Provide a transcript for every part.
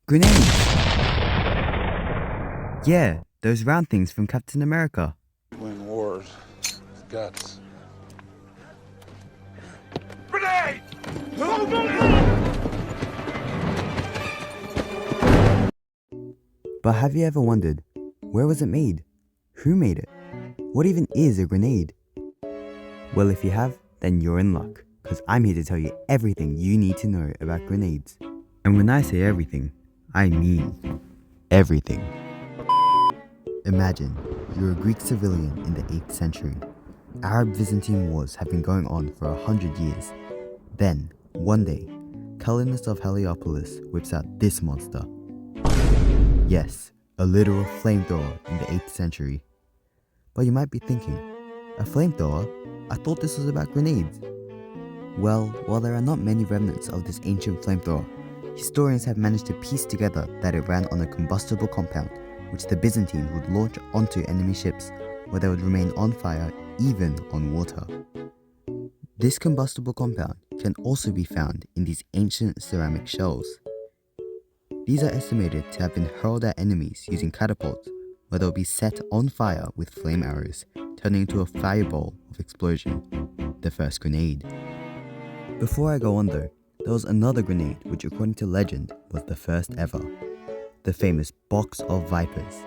Grenades! Yeah, those round things from Captain America. Win wars with guts. Grenade! But have you ever wondered, where was it made? Who made it? What even is a grenade? Well, if you have, then you're in luck, because I'm here to tell you everything you need to know about grenades. And when I say everything, I mean everything. Imagine, you're a Greek civilian in the 8th century. Arab-Byzantine wars have been going on for 100 years. Then, one day, Callinus of Heliopolis whips out this monster. Yes, a literal flamethrower in the 8th century. But you might be thinking, a flamethrower? I thought this was about grenades. Well, while there are not many remnants of this ancient flamethrower, historians have managed to piece together that it ran on a combustible compound which the Byzantines would launch onto enemy ships, where they would remain on fire even on water. This combustible compound can also be found in these ancient ceramic shells. These are estimated to have been hurled at enemies using catapults, where they'll be set on fire with flame arrows, turning into a fireball of explosion, the first grenade. Before I go on though, there was another grenade which according to legend was the first ever. The famous Box of Vipers.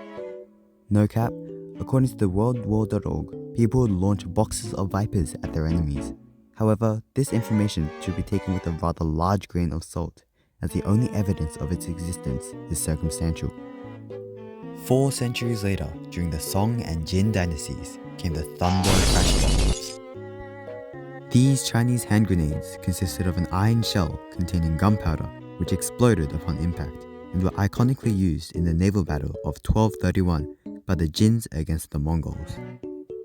No cap, according to the worldwar.org, people would launch boxes of vipers at their enemies. However, this information should be taken with a rather large grain of salt, as the only evidence of its existence is circumstantial. 4 centuries later, during the Song and Jin dynasties, came the Thunder Crash Bombs. These Chinese hand grenades consisted of an iron shell containing gunpowder, which exploded upon impact, and were iconically used in the naval battle of 1231 by the Jins against the Mongols.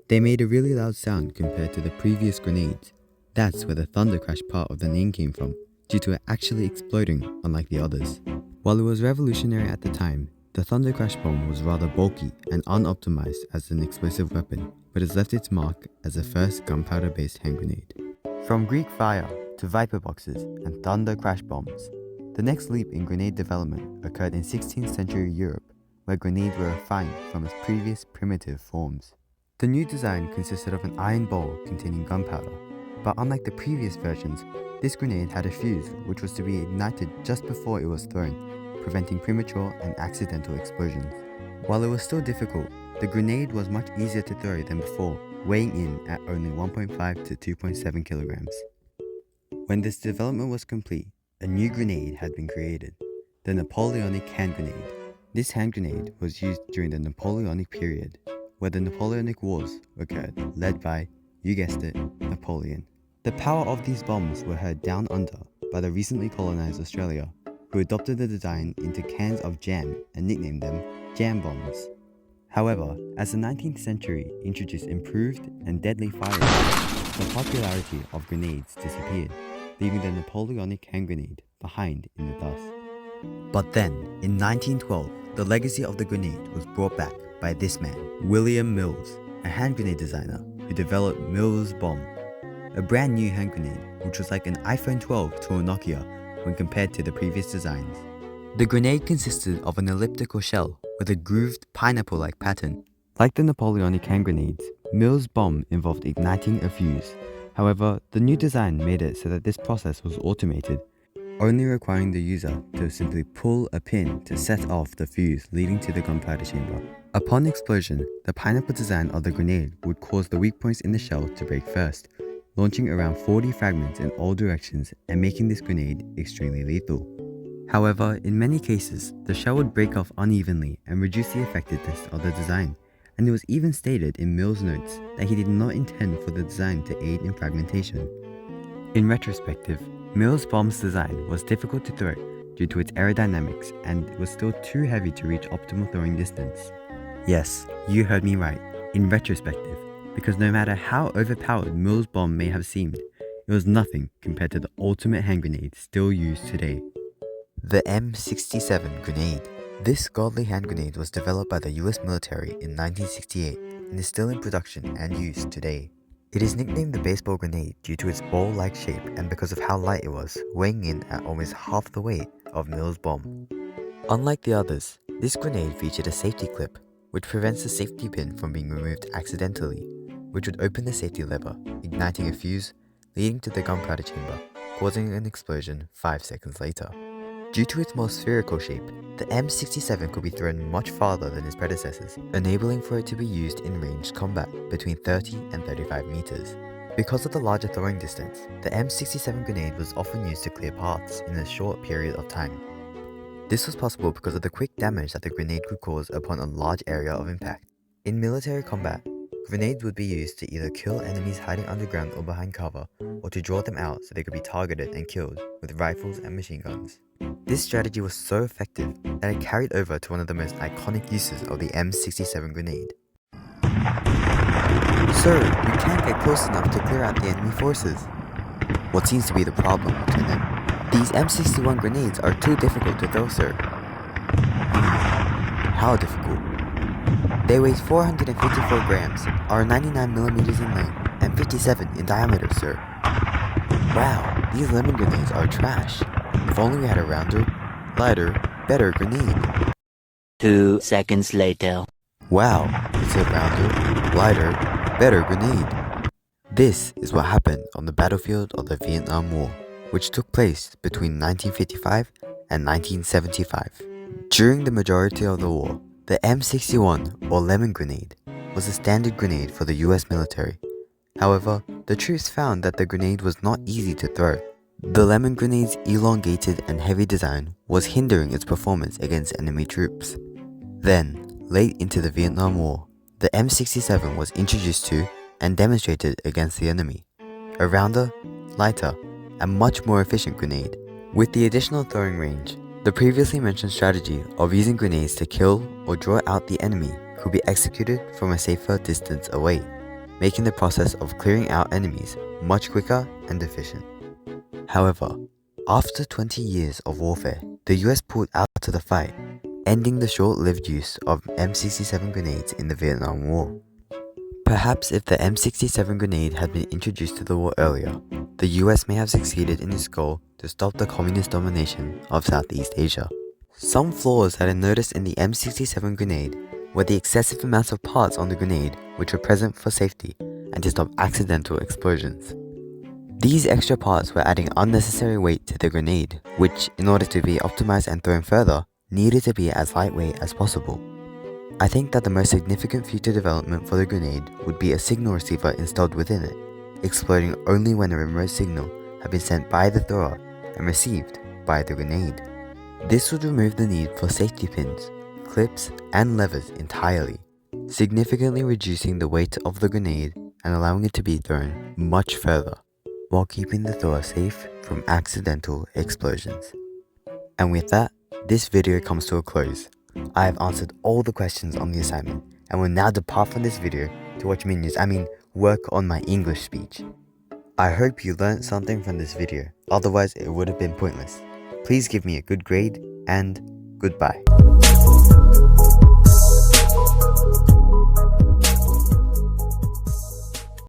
They made a really loud sound compared to the previous grenades. That's where the Thunder Crash part of the name came from, due to it actually exploding unlike the others. While it was revolutionary at the time, the Thunder Crash bomb was rather bulky and unoptimized as an explosive weapon, but has left its mark as the first gunpowder-based hand grenade. From Greek fire to Viper boxes and Thunder Crash bombs, the next leap in grenade development occurred in 16th century Europe, where grenades were refined from its previous primitive forms. The new design consisted of an iron bowl containing gunpowder, but unlike the previous versions, this grenade had a fuse which was to be ignited just before it was thrown, preventing premature and accidental explosions. While it was still difficult, the grenade was much easier to throw than before, weighing in at only 1.5 to 2.7 kilograms. When this development was complete, a new grenade had been created, the Napoleonic hand grenade. This hand grenade was used during the Napoleonic period, where the Napoleonic Wars occurred, led by, you guessed it, Napoleon. The power of these bombs were heard down under by the recently colonized Australia, who adopted the design into cans of jam and nicknamed them jam bombs. However, as the 19th century introduced improved and deadly firing, the popularity of grenades disappeared, leaving the Napoleonic hand grenade behind in the dust. But then, in 1912, the legacy of the grenade was brought back by this man, William Mills, a hand grenade designer who developed Mills Bomb, a brand new hand grenade which was like an iPhone 12 to a Nokia when compared to the previous designs. The grenade consisted of an elliptical shell with a grooved pineapple-like pattern. Like the Napoleonic hand grenades, Mills Bomb involved igniting a fuse. However, the new design made it so that this process was automated, only requiring the user to simply pull a pin to set off the fuse leading to the gunpowder chamber. Upon explosion, the pineapple design of the grenade would cause the weak points in the shell to break first, launching around 40 fragments in all directions and making this grenade extremely lethal. However, in many cases, the shell would break off unevenly and reduce the effectiveness of the design, and it was even stated in Mills' notes that he did not intend for the design to aid in fragmentation. In retrospective, Mills' bomb's design was difficult to throw due to its aerodynamics and was still too heavy to reach optimal throwing distance. Yes, you heard me right, in retrospective, because no matter how overpowered Mills' bomb may have seemed, it was nothing compared to the ultimate hand grenade still used today. The M67 grenade. This godly hand grenade was developed by the US military in 1968 and is still in production and used today. It is nicknamed the baseball grenade due to its ball-like shape and because of how light it was, weighing in at almost half the weight of Mills' bomb. Unlike the others, this grenade featured a safety clip, which prevents the safety pin from being removed accidentally, which would open the safety lever, igniting a fuse, leading to the gunpowder chamber, causing an explosion 5 seconds later. Due to its more spherical shape, the M67 could be thrown much farther than its predecessors, enabling for it to be used in ranged combat between 30 and 35 meters. Because of the larger throwing distance, the M67 grenade was often used to clear paths in a short period of time. This was possible because of the quick damage that the grenade could cause upon a large area of impact. In military combat, grenades would be used to either kill enemies hiding underground or behind cover, or to draw them out so they could be targeted and killed with rifles and machine guns. This strategy was so effective that it carried over to one of the most iconic uses of the M67 grenade. Sir, we can't get close enough to clear out the enemy forces. What seems to be the problem, Lieutenant? These M61 grenades are too difficult to throw, sir. How difficult? They weigh 454 grams, are 99 millimeters in length, and 57 in diameter, sir. Wow, these lemon grenades are trash. If only we had a rounder, lighter, better grenade. 2 seconds later. Wow, it's a rounder, lighter, better grenade. This is what happened on the battlefield of the Vietnam War, which took place between 1955 and 1975. During the majority of the war, the M61 or lemon grenade was a standard grenade for the US military. However, the troops found that the grenade was not easy to throw. The lemon grenade's elongated and heavy design was hindering its performance against enemy troops. Then, late into the Vietnam War, the M67 was introduced to and demonstrated against the enemy. A rounder, lighter, and much more efficient grenade. With the additional throwing range, the previously mentioned strategy of using grenades to kill or draw out the enemy could be executed from a safer distance away, making the process of clearing out enemies much quicker and efficient. However, after 20 years of warfare, the US pulled out to the fight, ending the short-lived use of M67 grenades in the Vietnam War. Perhaps if the M67 grenade had been introduced to the war earlier, the US may have succeeded in its goal to stop the communist domination of Southeast Asia. Some flaws that I noticed in the M67 grenade were the excessive amounts of parts on the grenade which were present for safety and to stop accidental explosions. These extra parts were adding unnecessary weight to the grenade, which, in order to be optimized and thrown further, needed to be as lightweight as possible. I think that the most significant future development for the grenade would be a signal receiver installed within it, exploding only when a remote signal had been sent by the thrower and received by the grenade. This would remove the need for safety pins, clips, and levers entirely, significantly reducing the weight of the grenade and allowing it to be thrown much further, while keeping the thrower safe from accidental explosions. And with that, this video comes to a close. I have answered all the questions on the assignment and will now depart from this video to watch work on my English speech. I hope you learned something from this video, otherwise it would have been pointless. Please give me a good grade and goodbye.